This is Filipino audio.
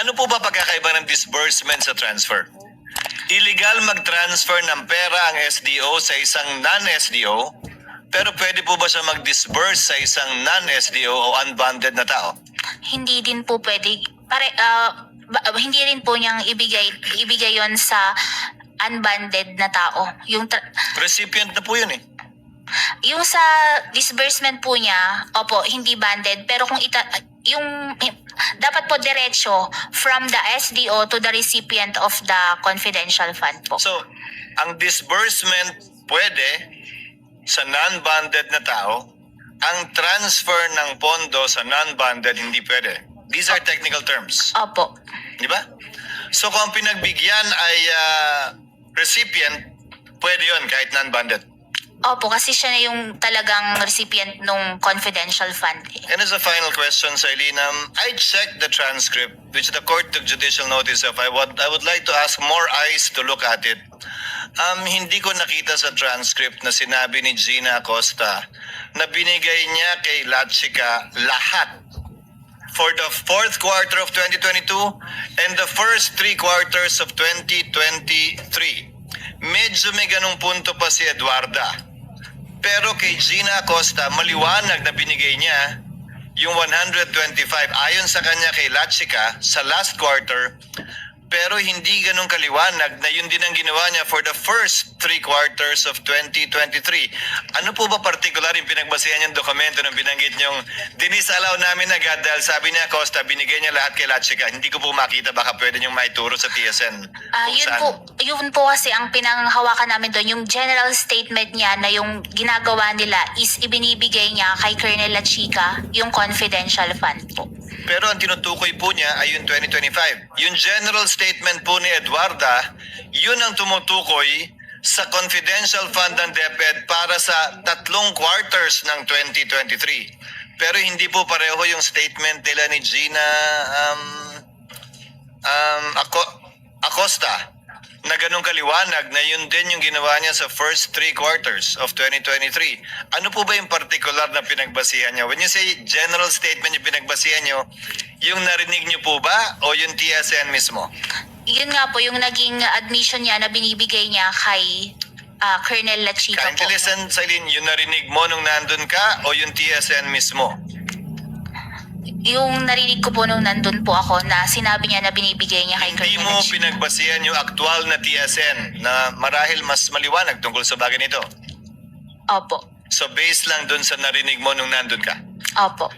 Ano po ba pagkakaiba ng disbursement sa transfer? Illegal mag-transfer ng pera ang SDO sa isang non-SDO, pero pwede po ba siya mag-disburse sa isang non-SDO o unbonded na tao? Hindi din po pwede. Hindi rin po niyang ibigay yon sa unbonded na tao. Recipient na po yun eh. Yung sa disbursement po niya, opo, hindi banded, pero kung dapat po diretso from the SDO to the recipient of the confidential fund po. So, ang disbursement pwede sa non-bonded na tao, ang transfer ng pondo sa non-bonded hindi pwede. These are technical terms. Opo. Di ba? So, kung ang pinagbigyan ay recipient, pwede yun kahit non-bonded. Opo, kasi siya na yung talagang recipient nung confidential fund. And as a final question, Sailin, I checked the transcript, which the court took judicial notice of. I would like to ask more eyes to look at it. Hindi ko nakita sa transcript na sinabi ni Gina Acosta na binigay niya kay Lachica lahat for the fourth quarter of 2022 and the first 3 quarters of 2023. Medyo may ganung punto pa si Eduarda. Pero kay Gina Acosta, maliwanag na binigay niya yung 125 ayon sa kanya kay Lachica sa last quarter, pero hindi ganun kaliwanag na yun din ang ginawa niya for the first 3 quarters of 2023. Ano po ba particular yung pinagbasehan niyang dokumento nang binanggit niyong dinisallow namin agad dahil sabi niya Acosta, binigay niya lahat kay Lachica. Hindi ko po makita, baka pwede niyong maituro sa TSN. Yun po kasi ang pinanghawakan namin doon, yung general statement niya na yung ginagawa nila is ibinibigay niya kay Colonel Lachica yung confidential fund po. Pero ang tinutukoy po niya ay yung 2025. Yung general statement po ni Eduarda, yun ang tumutukoy sa confidential fund ng DepEd para sa 3 quarters ng 2023. Pero hindi po pareho yung statement nila ni Gina Acosta na ganun kaliwanag na yun din yung ginawa niya sa first 3 quarters of 2023. Ano po ba yung particular na pinagbasihan niya? When you say general statement yung pinagbasihan niyo, yung narinig niyo po ba o yung TSN mismo? Yun nga po yung naging admission niya na binibigay niya kay Colonel Lachica po. Kindly listen, Sailin, yung narinig mo nung nandun ka o yung TSN mismo? Yung narinig ko po nung nandun po ako na sinabi niya na binibigay niya kay Hindi Colonel mo Lachica. pinagbasihan yung aktual na TSN na marahil mas maliwanag tungkol sa bagay nito. Opo. So based lang dun sa narinig mo nung nandun ka. Opo.